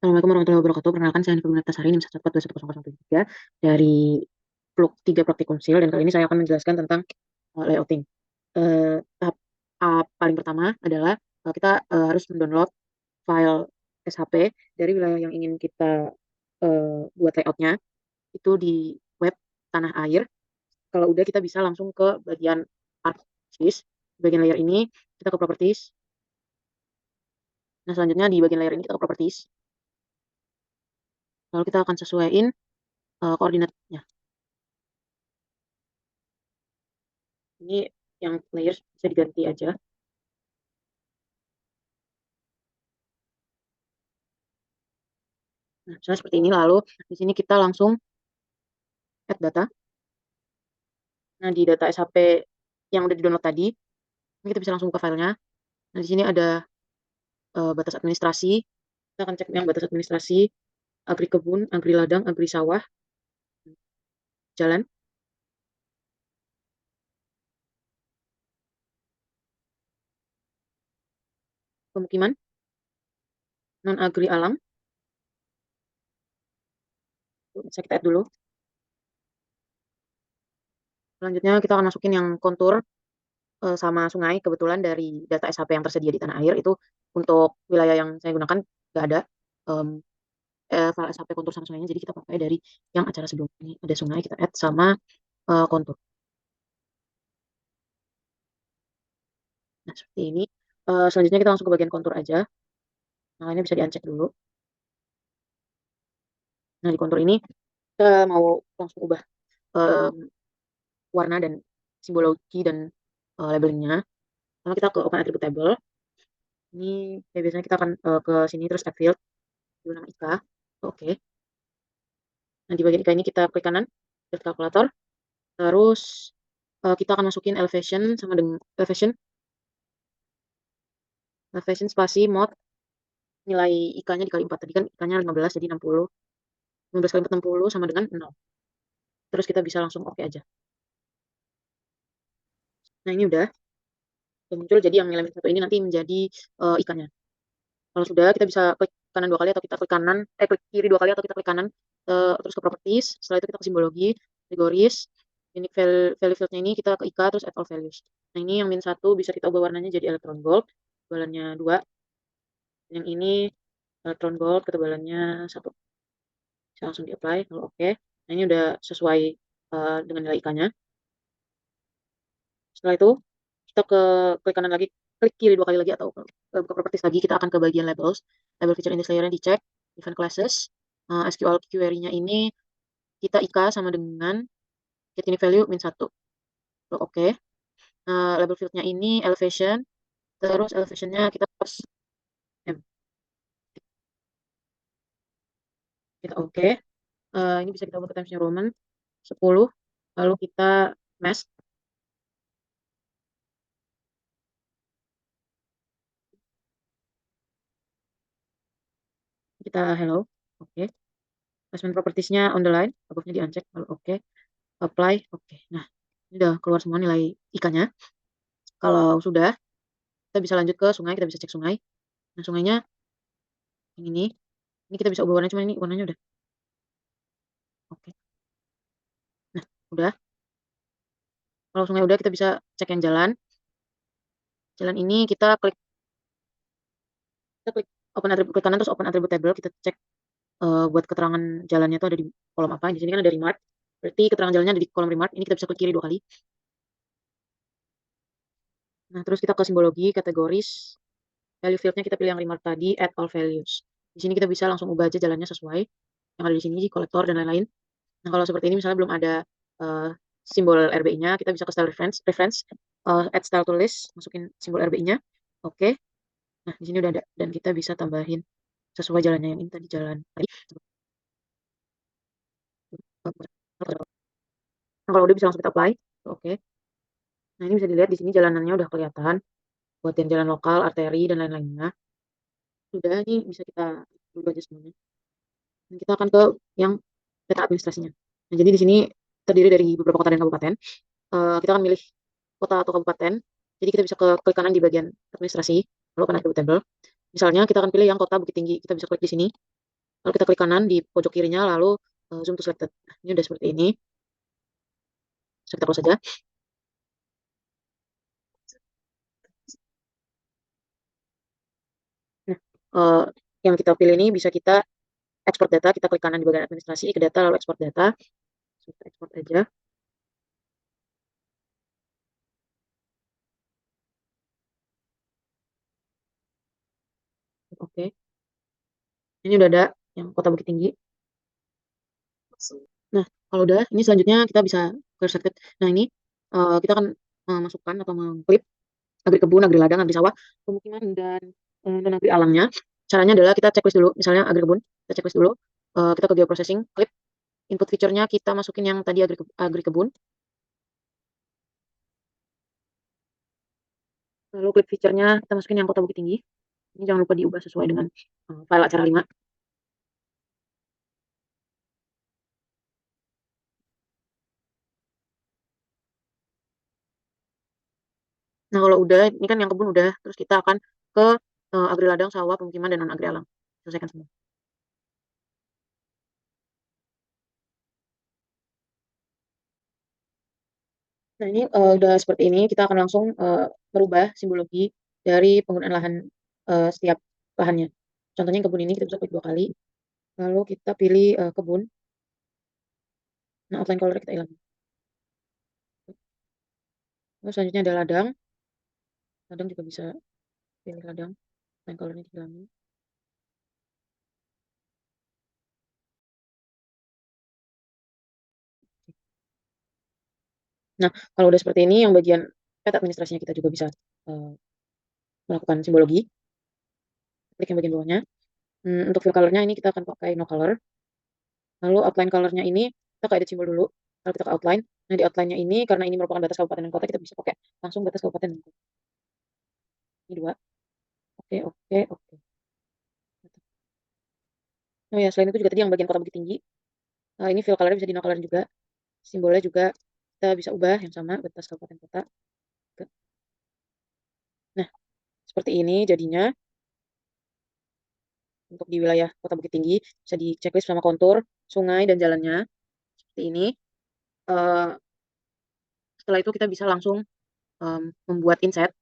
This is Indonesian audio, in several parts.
Assalamualaikum warahmatullahi wabarakatuh. Perkenalkan saya Hanifah Tasari, NIM 142101013 dari Pluk 3 Praktikum SIL, dan kali ini saya akan menjelaskan tentang layouting. Tahap paling pertama adalah kita harus mendownload file SHP dari wilayah yang ingin kita buat layoutnya itu di web Tanah Air. Kalau udah kita bisa langsung ke bagian ArcGIS. Bagian layer ini kita ke properties. Nah, selanjutnya di bagian layer ini kita ke properties. Lalu kita akan sesuaiin koordinatnya. Ini yang layers bisa diganti aja. Nah, misalnya seperti ini. Lalu di sini kita langsung add data. Nah, di data SHP yang udah di-download tadi, ini kita bisa langsung buka filenya. Nah, di sini ada batas administrasi. Kita akan cek yang batas administrasi, agri kebun, agri ladang, agri sawah, jalan, pemukiman, non-agri alam. Bisa kita add dulu. Selanjutnya kita akan masukin yang kontur sama sungai. Kebetulan dari data SHP yang tersedia di tanah air itu untuk wilayah yang saya gunakan nggak ada file SHP kontur sama sungainya, jadi kita pakai dari yang acara sebelum ini. Ada sungai, kita add sama kontur. Nah, seperti ini. Selanjutnya kita langsung ke bagian kontur aja. Nah, ini bisa di-uncheck dulu. Nah, di kontur ini kita mau langsung ubah um, warna dan simbologi dan labelingnya. Lalu kita ke open attribute table. Ini biasanya kita akan ke sini terus add field dulu nama Ika. Oke. Nah, di bagian Ika ini kita klik kanan, build calculator. Terus kita akan masukin elevation sama dengan elevation spasi mod, nilai ikannya dikali 4. Tadi kan ikannya 15 jadi 60. 15 kali 4 60 sama dengan 0. Terus kita bisa langsung oke aja. Nah, ini udah muncul, jadi yang nilai satu ini nanti menjadi ikannya. Kalau sudah, kita bisa klik kanan 2 kali atau kita klik kanan, klik kiri 2 kali atau kita klik kanan, terus ke properties. Setelah itu kita ke simbologi, kategoris. Ini value fieldnya ini kita ke IK terus add all values. Nah, ini yang min 1 bisa kita ubah warnanya jadi electron gold, ketebalannya 2. Yang ini electron gold, ketebalannya 1. Bisa langsung di apply kalau oke. Nah, ini udah sesuai dengan nilai IK-nya. Setelah itu kita klik kanan lagi, klik kiri 2 kali lagi atau buka properties lagi, kita akan ke bagian labels. Label feature index layer-nya dicek, event classes, SQL query-nya ini kita IK sama dengan get unique value min 1. Oke. Label field-nya ini elevation, terus elevation-nya kita post M. Kita oke. Ini bisa kita ubah ke Times New Roman 10, lalu kita mask. Kita hello. Oke. Placement properties-nya on the line, above-nya di-uncheck, lalu oke. Apply, oke. Nah, ini udah keluar semua nilai ikannya. Kalau sudah, kita bisa lanjut ke sungai, kita bisa cek sungai. Nah, sungainya yang ini kita bisa ubah warnanya, cuma ini warnanya udah. Oke. Nah, udah. Kalau sungai udah, kita bisa cek yang jalan. Jalan ini kita klik open attribute, klik kanan terus open attribute table, kita cek buat keterangan jalannya itu ada di kolom apa. Di sini kan ada remark. Berarti keterangan jalannya ada di kolom remark. Ini kita bisa klik kiri 2 kali. Nah, terus kita ke simbologi, kategoris, value field-nya kita pilih yang remark tadi, add all values. Di sini kita bisa langsung ubah aja jalannya sesuai yang ada di sini, kolektor dan lain-lain. Nah, kalau seperti ini misalnya belum ada simbol RBI-nya, kita bisa ke style reference, add style to list, masukin simbol RBI-nya. Oke. Nah, di sini udah ada dan kita bisa tambahin sesuai jalannya yang ini tadi jalan. Nah, kalau udah bisa langsung kita apply. Oke. Nah, ini bisa dilihat di sini jalanannya udah kelihatan. Buat yang jalan lokal, arteri dan lain-lainnya. Sudah, ini bisa kita ubah aja semuanya. Dan kita akan ke yang data administrasinya. Nah, jadi di sini terdiri dari beberapa kota dan kabupaten. Kita akan milih kota atau kabupaten. Jadi kita bisa klik kanan di bagian administrasi, lalu akan ada table. Misalnya kita akan pilih yang kota Bukit Tinggi. Kita bisa klik di sini. Lalu kita klik kanan di pojok kirinya, lalu zoom to selected. Nah, ini udah seperti ini. Bisa kita close saja. Nah, eh, yang kita pilih ini bisa kita export data. Kita klik kanan di bagian administrasi ke data, lalu export data. Kita export aja. Oke. Ini udah ada yang Kota Bukit Tinggi. Nah, kalau udah, ini selanjutnya kita bisa clear circuit. Nah, ini kita akan masukkan atau mengklip agri kebun, agri ladang, agri sawah, pemukiman dan agri alamnya. Caranya adalah kita checklist dulu, misalnya agri kebun, kita checklist dulu. Kita ke geoprocessing, klip input feature-nya kita masukin yang tadi agri kebun, lalu klip feature-nya kita masukin yang Kota Bukit Tinggi. Ini jangan lupa diubah sesuai dengan file acara 5. Nah, kalau udah, ini kan yang kebun udah, terus kita akan ke agri ladang, sawah, pemukiman, dan non-agri alam. Selesaikan semua. Nah, ini udah seperti ini, kita akan langsung merubah simbologi dari penggunaan lahan setiap lahannya. Contohnya yang kebun ini kita bisa klik 2 kali, lalu kita pilih kebun. Nah, outline color kita hilang. Lalu selanjutnya ada ladang. Ladang juga bisa pilih ladang. Outline colornya dihilangin. Nah, kalau udah seperti ini, yang bagian peta administrasinya kita juga bisa eh, melakukan simbologi. Klik yang bagian bawahnya. Untuk fill colornya ini kita akan pakai no color. Lalu outline colornya ini kita ke edit simbol dulu. Lalu kita ke outline. Nah, di outline-nya ini karena ini merupakan batas kabupaten dan kota, kita bisa pakai langsung batas kabupaten dan kota. Ini 2. Oke, oke, oke. Oh ya, selain itu juga tadi yang bagian kota Bukit Tinggi. Ini fill color bisa di no color juga. Simbolnya juga kita bisa ubah yang sama batas kabupaten kota. Nah, seperti ini jadinya untuk di wilayah kota Bukit Tinggi bisa di checklist sama kontur sungai dan jalannya seperti ini. Eh, Setelah itu kita bisa langsung membuat inset.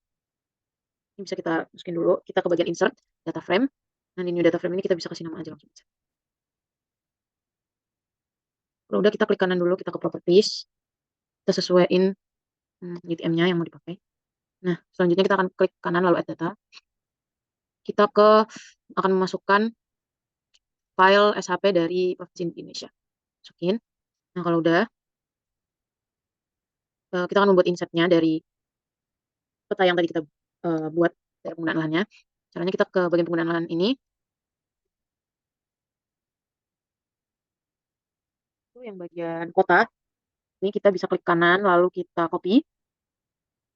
Ini bisa kita masukin dulu. Kita ke bagian insert data frame. Nah, di new data frame ini kita bisa kasih nama aja langsung. Kalau udah kita klik kanan dulu, kita ke properties. Kita sesuaiin UTM-nya yang mau dipakai. Nah, selanjutnya kita akan klik kanan lalu add data. Kita akan memasukkan file SHP dari Provinsi Indonesia. Masukin. Nah, kalau udah, kita akan membuat insertnya dari peta yang tadi kita buat dari penggunaan lahannya. Caranya kita ke bagian penggunaan lahan ini. Itu yang bagian kota. Ini kita bisa klik kanan, lalu kita copy.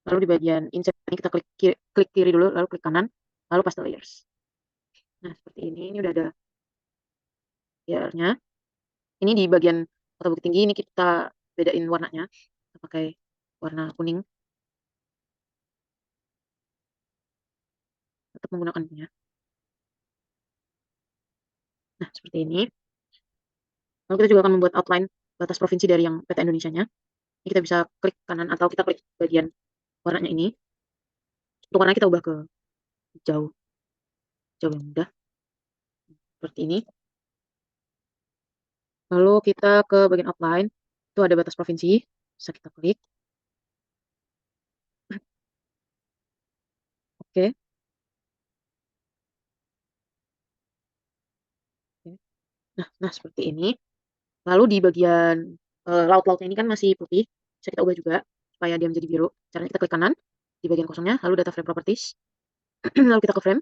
Lalu di bagian insert ini kita klik kiri dulu, lalu klik kanan, lalu paste layers. Nah, seperti ini. Ini udah ada layernya. Ini di bagian kota Bukit Tinggi, ini kita bedain warnanya. Kita pakai warna kuning. Tetap menggunakan punya. Nah, seperti ini. Lalu kita juga akan membuat outline batas provinsi dari yang peta Indonesianya. Ini kita bisa klik kanan atau kita klik bagian warnanya ini. Untuk warna kita ubah ke hijau, hijau yang mudah. Seperti ini. Lalu kita ke bagian outline. Itu ada batas provinsi. Bisa kita klik. Oke. Nah, seperti ini. Lalu di bagian laut-lautnya ini kan masih putih. Bisa kita ubah juga supaya dia menjadi biru. Caranya kita klik kanan di bagian kosongnya. Lalu data frame properties. Lalu kita ke frame.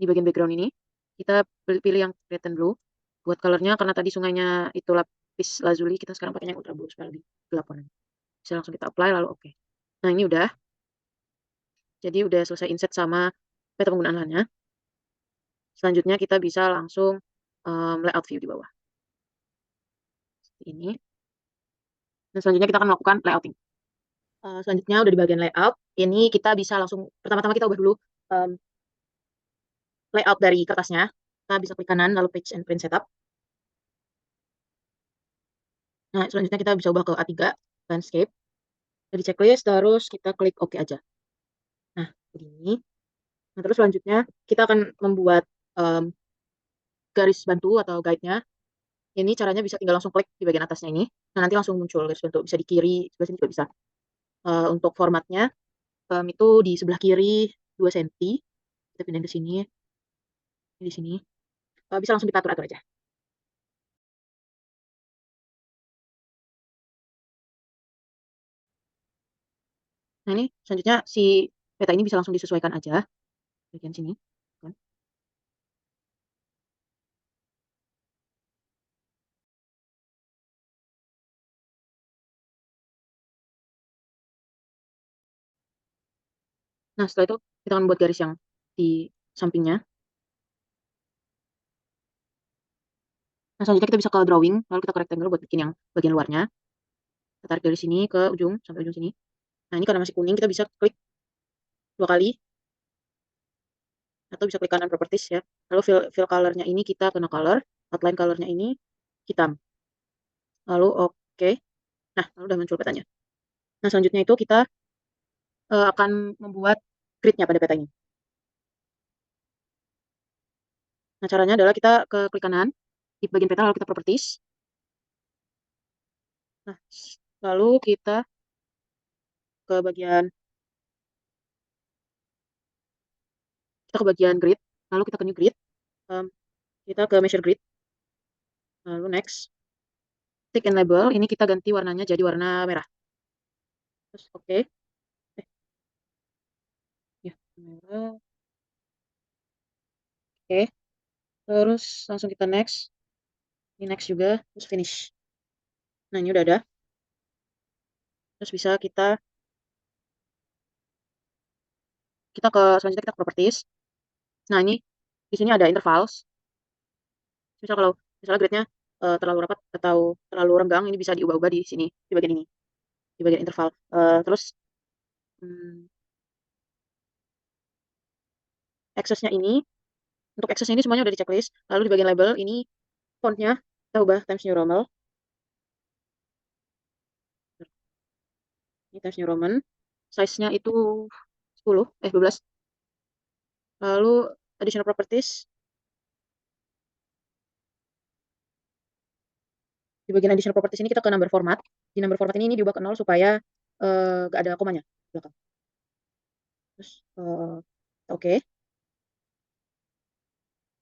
Di bagian background ini. Kita pilih yang red and blue. Buat colornya karena tadi sungainya itu lapis lazuli. Kita sekarang pakainya yang ultra blue supaya lebih gelap warnanya. Bisa langsung kita apply lalu oke. Nah, ini udah. Jadi udah selesai inset sama peta penggunaan lahannya. Selanjutnya kita bisa langsung layout view di bawah. Seperti ini. Dan selanjutnya kita akan melakukan layouting. Selanjutnya udah di bagian layout. Ini kita bisa langsung, pertama-tama kita ubah dulu um, layout dari kertasnya. Kita bisa klik kanan, lalu page and print setup. Nah, selanjutnya kita bisa ubah ke A3 landscape. Dari checklist terus kita klik oke aja. Nah, begini. Nah, terus selanjutnya kita akan membuat em, garis bantu atau guide-nya. Ini caranya bisa tinggal langsung klik di bagian atasnya ini. Nah, nanti langsung muncul garis bantu. Bisa di kiri, sebelah sini juga bisa. Untuk formatnya itu di sebelah kiri 2 cm. Kita pindahin ke sini, di sini. Bisa langsung kita atur-atur aja. Nah, ini selanjutnya si peta ini bisa langsung disesuaikan aja bagian sini. Kan. Nah, setelah itu kita akan membuat garis yang di sampingnya. Nah, selanjutnya kita bisa ke drawing, lalu kita ke rectangle buat bikin yang bagian luarnya. Kita tarik dari sini ke ujung, sampai ujung sini. Nah, ini karena masih kuning, kita bisa klik 2 kali, atau bisa klik kanan properties ya. Lalu fill color-nya ini kita kena color, outline color-nya ini hitam. Lalu oke. Nah, lalu udah muncul petanya. Nah, selanjutnya itu kita akan membuat grid-nya pada peta ini. Nah, caranya adalah kita ke klik kanan, di bagian peta lalu kita properties. Nah, lalu kita ke bagian grid, lalu kita ke new grid, um, kita ke measure grid, lalu next, tick and label, ini kita ganti warnanya jadi warna merah. Terus oke, ya merah, oke, terus langsung kita next, ini next juga, terus finish. Nah, ini udah ada, terus bisa kita ke selanjutnya kita ke properties. Nah, ini di sini ada intervals. Misal kalau misalnya gridnya terlalu rapat atau terlalu renggang, ini bisa diubah-ubah di sini, di bagian ini, di bagian interval. Terus hmm, aksesnya ini, untuk aksesnya ini semuanya udah di checklist. Lalu di bagian label ini fontnya kita ubah Times New Roman. Ini Times New Roman. Size-nya itu 12. Lalu additional properties. Di bagian additional properties ini kita ke number format. Di number format ini diubah ke 0 supaya gak ada komanya di belakang. Terus oke.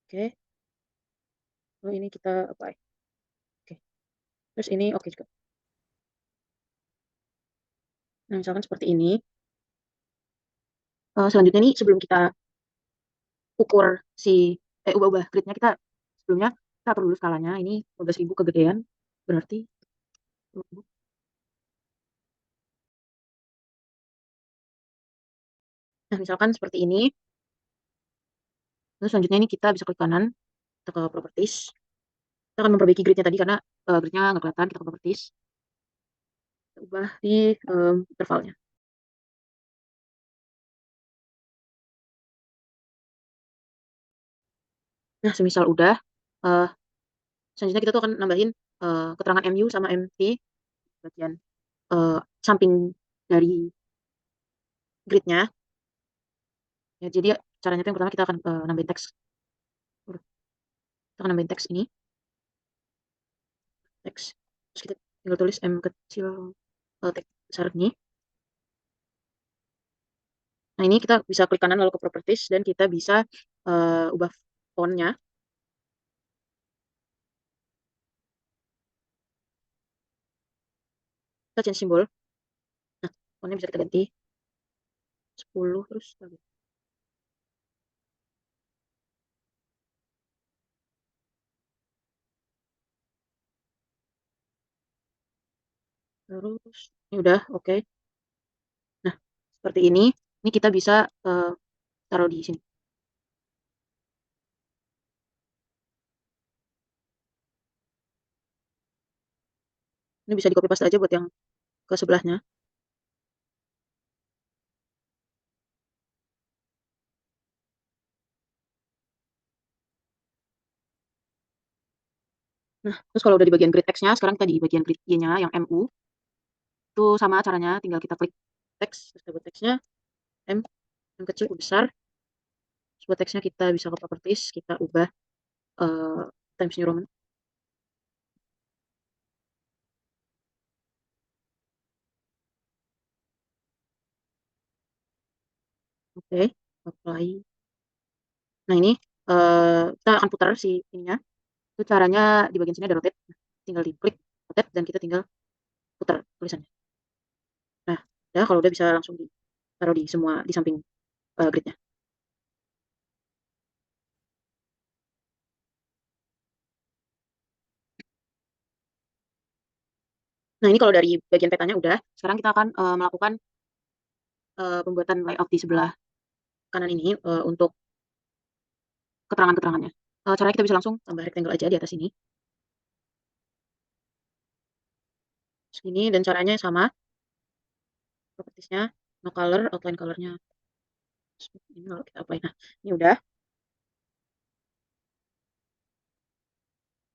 Oke. Lalu ini kita apply. Oke. Terus ini oke juga. Nah, misalkan seperti ini. Selanjutnya nih sebelum kita ukur si ubah-ubah gridnya kita sebelumnya kita atur dulu skalanya. Ini 15.000 kegedean. Berarti nah, misalkan seperti ini. Terus selanjutnya ini kita bisa klik kanan, kita ke properties. Kita akan memperbaiki gridnya tadi karena gridnya nggak kelihatan. Kita ke properties, kita ubah di intervalnya. Nah, semisal udah, uh, selanjutnya kita tuh akan nambahin keterangan MU sama MT bagian samping dari gridnya. Ya, jadi caranya tuh yang pertama kita akan nambahin teks. Kita akan nambahin teks ini, teks. Terus kita tinggal tulis M kecil, teks besar ini. Nah, ini kita bisa klik kanan lalu ke properties dan kita bisa ubah fontnya. Kita change simbol. Nah, fontnya bisa kita ganti 10 terus lagi. Terus ini udah oke. Nah, seperti ini. Ini kita bisa taruh di sini. Ini bisa di copy paste aja buat yang ke sebelahnya. Nah, terus kalau udah di bagian grid text-nya, sekarang kita di bagian grid Y-nya yang MU. Itu sama caranya, tinggal kita klik teks, terus kita buat teksnya M, yang kecil ke besar. Terus buat teksnya kita bisa ke properties, kita ubah Times New Roman. Oke, apply. Nah ini kita akan putar si ininya. Itu caranya di bagian sini ada rotate. Nah, tinggal diklik rotate dan kita tinggal putar tulisannya. Nah, ya kalau udah bisa langsung ditaruh di semua di samping gridnya. Nah ini kalau dari bagian petanya udah. Sekarang kita akan melakukan pembuatan layout di sebelah kanan ini untuk keterangan-keterangannya. Caranya kita bisa langsung tambah rectangle aja di atas ini. Segini dan caranya sama. Propertiesnya no color, outline colornya. Ini kalau kita apply. Nah ini udah.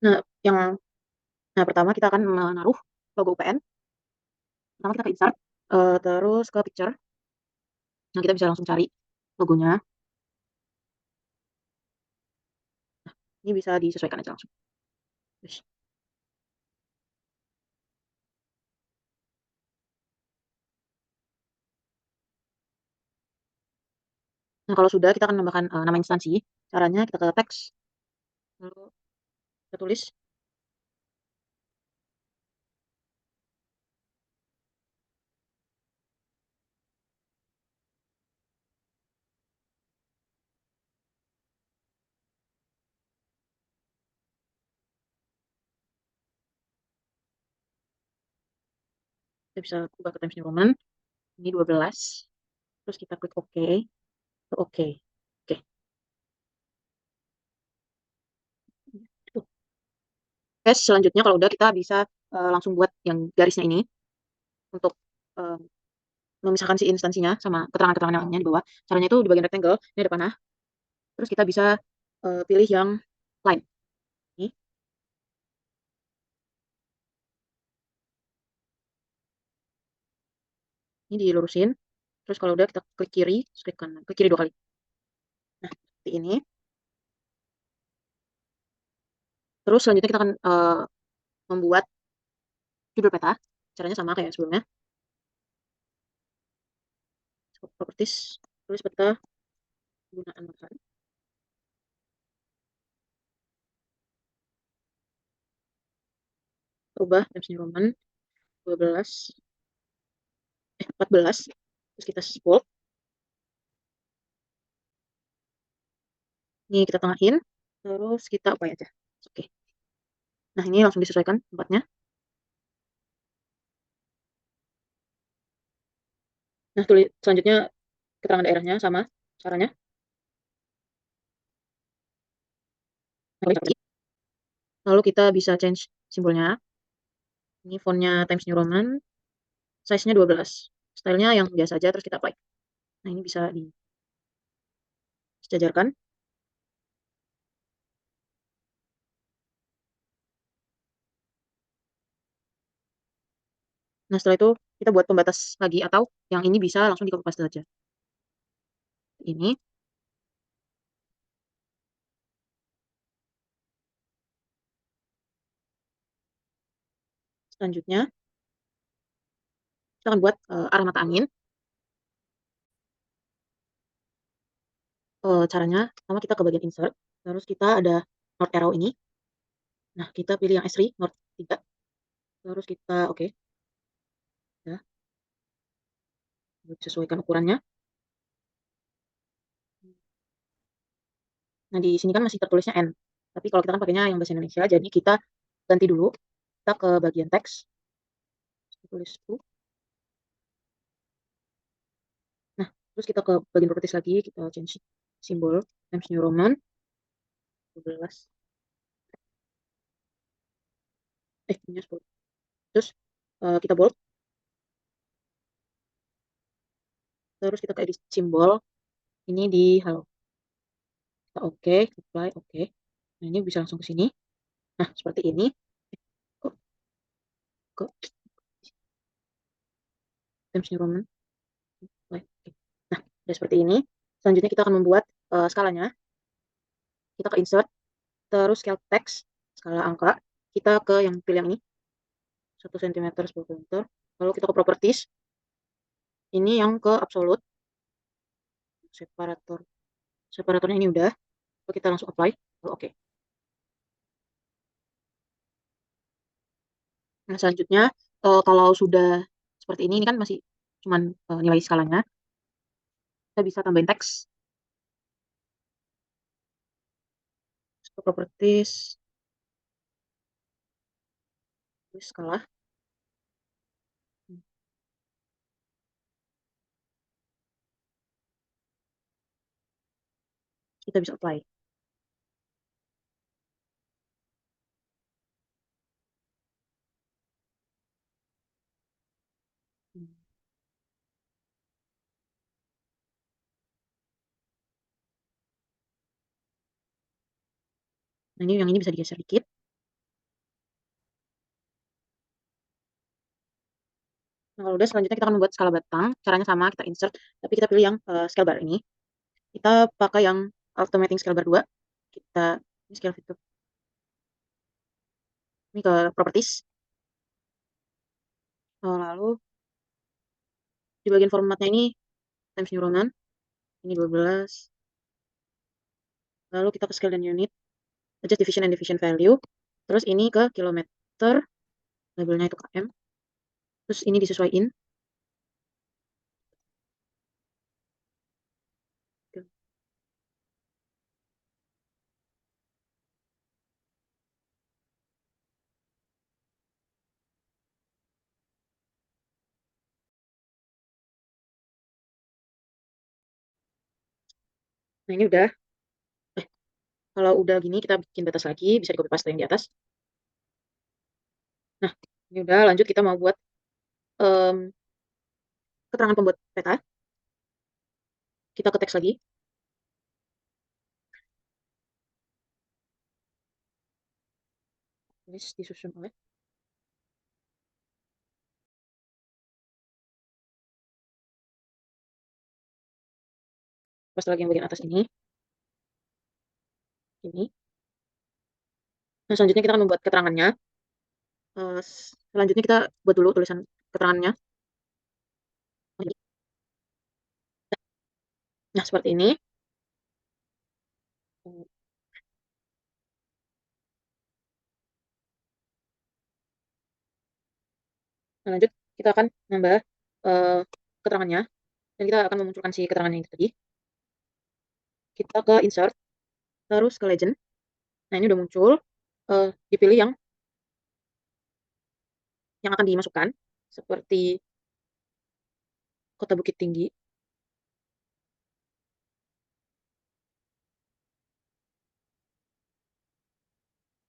Nah yang nah pertama kita akan menaruh logo UPN. Pertama kita ke insert, terus ke picture. Nah kita bisa langsung cari logonya. Ini bisa disesuaikan aja langsung. Terus. Nah kalau sudah kita akan menambahkan nama instansi. Caranya kita ke teks, lalu kita tulis. Kita bisa ubah ke Times New Roman. Ini 12. Terus kita klik OK. Oke. Oke. Oke, selanjutnya kalau udah kita bisa langsung buat yang garisnya ini untuk eh, memisahkan si instansinya sama keterangan-keterangan yang lainnya di bawah. Caranya itu di bagian rectangle, ini ada panah. Terus kita bisa pilih yang line. Ini, ini dilurusin. Terus kalau udah kita klik kiri, terus klik kanan, klik kiri 2 kali. Nah, seperti ini. Terus selanjutnya kita akan membuat judul peta. Caranya sama kayak sebelumnya. Properties, tulis peta, penggunaan marker. Ubah Times New Roman 12, 14. Terus kita bold. Ini kita tengahin. Terus kita apa aja. Oke. Nah, ini langsung disesuaikan tempatnya. Nah, tulis selanjutnya keterangan daerahnya sama caranya. Lalu kita bisa change simbolnya. Ini fontnya Times New Roman. Size-nya 12. Stylenya yang biasa aja, terus kita apply. Nah, ini bisa disejajarkan. Nah, setelah itu kita buat pembatas lagi atau yang ini bisa langsung di copy paste saja. Ini. Selanjutnya, kita akan buat arah mata angin. Caranya, pertama kita ke bagian insert. Terus kita ada north arrow ini. Nah, kita pilih yang S3, north 3. Terus kita, oke. Ya, sesuaikan ukurannya. Nah, di sini kan masih tertulisnya N. Tapi kalau kita kan pakainya yang bahasa Indonesia, jadi kita ganti dulu. Kita ke bagian teks. Tulis U. Nah, terus kita ke bagian properties lagi. Kita change simbol Times New Roman 12. Punya 10. Terus kita bold. Terus kita ke edit simbol. Ini di halo. Kita oke, apply, oke. Nah, ini bisa langsung ke sini. Nah, seperti ini. Kok, kok, Times New Roman. Oke. Nah, udah seperti ini. Selanjutnya kita akan membuat skalanya. Kita ke insert, terus scale text, skala angka. Kita ke yang pilih yang ini, 1 cm 10 cm. Lalu kita ke properties. Ini yang ke absolute. Separator. Separatornya ini udah. Lalu kita langsung apply. Lalu oke. Nah, selanjutnya kalau sudah seperti ini kan masih cuman nilai skalanya. Kita bisa tambahin teks. Properties. Terus skala. Kita bisa apply. Nah, ini yang ini bisa digeser dikit. Nah, kalau udah selanjutnya kita akan membuat skala batang. Caranya sama, kita insert, tapi kita pilih yang scale bar ini. Kita pakai yang automating scale bar 2. Kita ini scale fitur. Ini ke properties. Lalu di bagian formatnya ini Times New Roman. Ini 12. Lalu kita ke scale dan unit. Adjust division and division value. Terus ini ke kilometer. Labelnya itu km. Terus ini disesuaikan. Nah, ini udah. Eh, Kalau udah gini kita bikin batas lagi. Bisa di copy paste yang di atas. Nah, ini udah. Lanjut kita mau buat em, keterangan pembuat peta. Kita ke teks lagi. Ini disusun oleh. Pas lagi yang bagian atas ini. Ini. Nah, selanjutnya kita akan membuat keterangannya. Selanjutnya kita buat dulu tulisan keterangannya. Nah, seperti ini. Nah, lanjut kita akan nambah eh, keterangannya. Dan kita akan memunculkan si keterangannya itu tadi. Kita ke insert, terus ke legend. Nah, ini udah muncul. Dipilih yang akan dimasukkan. Seperti Kota Bukit Tinggi.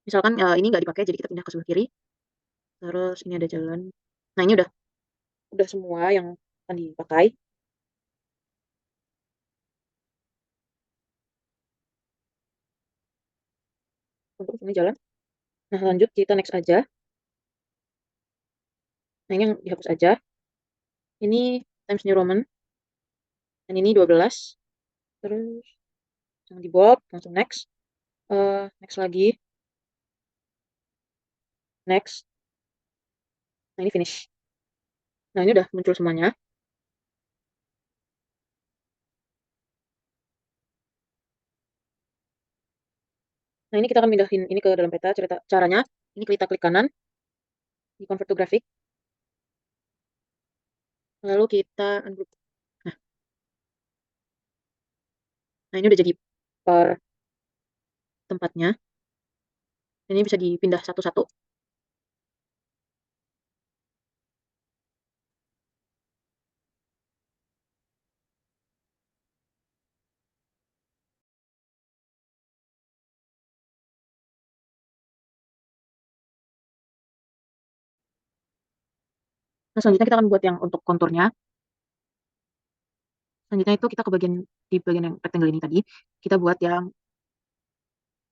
Misalkan ini nggak dipakai, jadi kita pindah ke sebelah kiri. Terus ini ada jalan. Nah, ini udah semua yang akan dipakai. Untuk ini jalan. Nah, lanjut kita next aja. Nah, ini yang dihapus aja. Ini Times New Roman. Dan ini 12. Terus yang di bold, langsung next. Next lagi. Next. Nah, ini finish. Nah, ini udah muncul semuanya. Nah, ini kita akan pindahin ini ke dalam peta. Caranya, ini kita klik kanan. Di convert to graphic. Lalu kita ungroup. Nah, ini udah jadi per tempatnya. Ini bisa dipindah satu-satu. Nah, selanjutnya kita akan buat yang untuk konturnya. Selanjutnya itu kita ke di bagian yang rectangle ini tadi. Kita buat yang,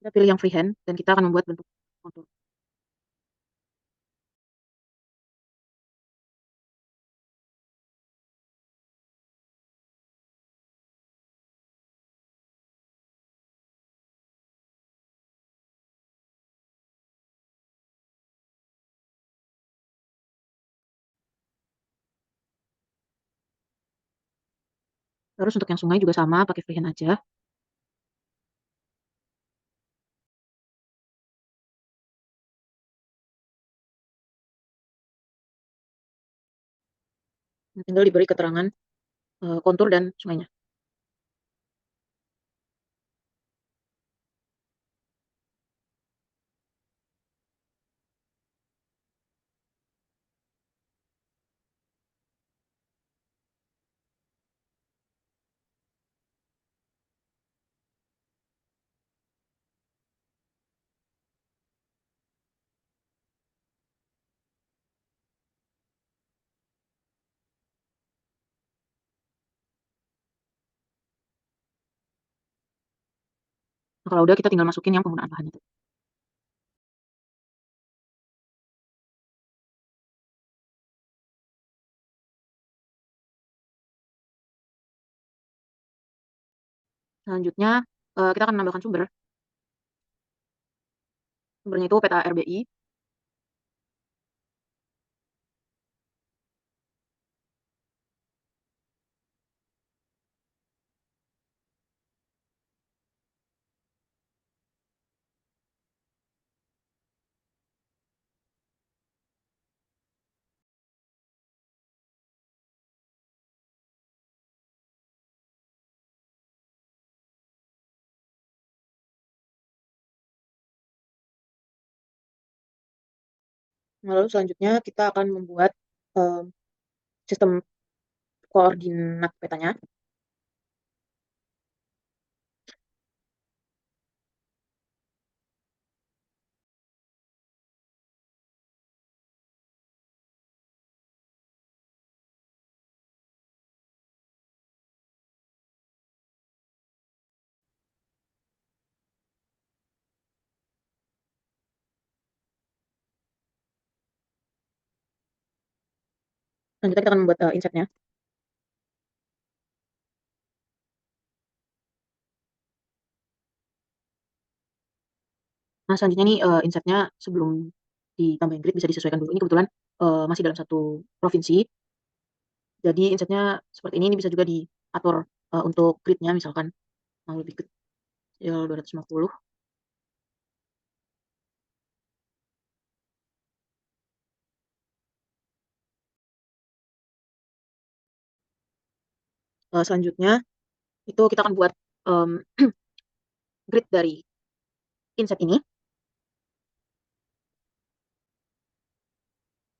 kita pilih yang freehand, dan kita akan membuat bentuk kontur. Terus untuk yang sungai juga sama, pakai freehand aja. Nah, tinggal diberi keterangan kontur dan sungainya. Nah, kalau udah kita tinggal masukin yang penggunaan bahannya. Selanjutnya kita akan menambahkan sumber. Sumbernya itu peta RBI. Lalu selanjutnya kita akan membuat em, sistem koordinat petanya. Selanjutnya kita akan membuat insetnya. Nah, selanjutnya nih insertnya sebelum ditambahin grid bisa disesuaikan dulu. Ini kebetulan masih dalam satu provinsi. Jadi insertnya seperti ini bisa juga diatur untuk gridnya misalkan mau lebih kecil 250. Selanjutnya itu kita akan buat em, grid dari inset ini.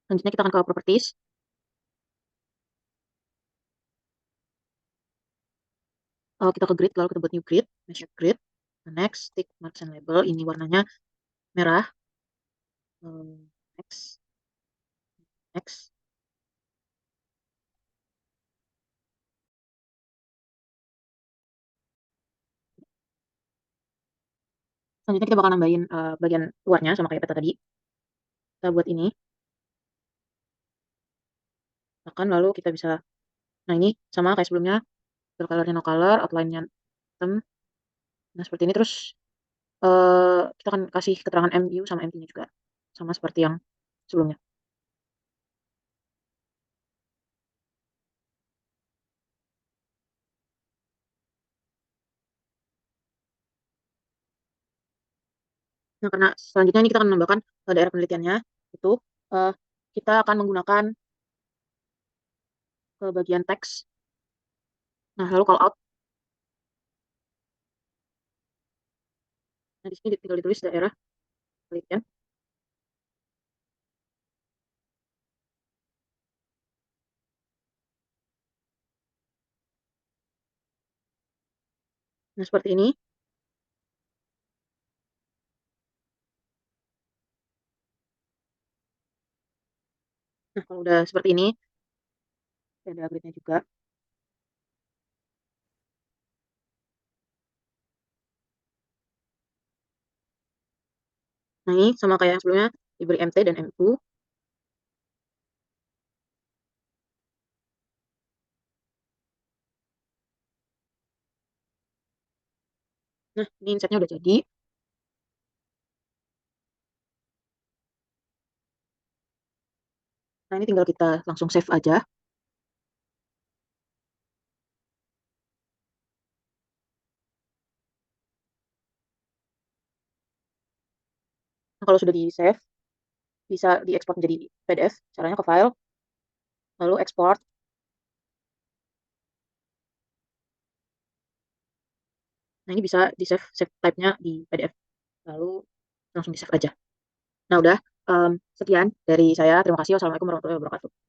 Selanjutnya kita akan ke properties. Kita ke grid lalu kita buat new grid, measure grid. Next, tick marks and label. Ini warnanya merah. Next, next. Selanjutnya kita bakal nambahin bagian luarnya sama kayak peta tadi. Kita buat ini. Akan lalu kita bisa, nah ini sama kayak sebelumnya, fill colornya no color, outline-nya hitam. Nah seperti ini terus kita akan kasih keterangan MU sama MT-nya juga. Sama seperti yang sebelumnya. Nah karena selanjutnya ini kita akan menambahkan daerah penelitiannya. Itu eh, kita akan menggunakan ke bagian teks. Nah lalu call out. Nah di sini tinggal ditulis daerah penelitian. Nah seperti ini. Nah kalau udah seperti ini, ada gridnya juga. Nah, ini sama kayak yang sebelumnya diberi MT dan MU. Nah, ini insetnya udah jadi. Nah, ini tinggal kita langsung save aja. Nah, kalau sudah di-save, bisa diekspor menjadi PDF. Caranya ke file, lalu ekspor. Nah, ini bisa di-save, save type-nya di PDF. Lalu langsung di-save aja. Nah, udah. Sekian dari saya. Terima kasih. Wassalamualaikum warahmatullahi wabarakatuh.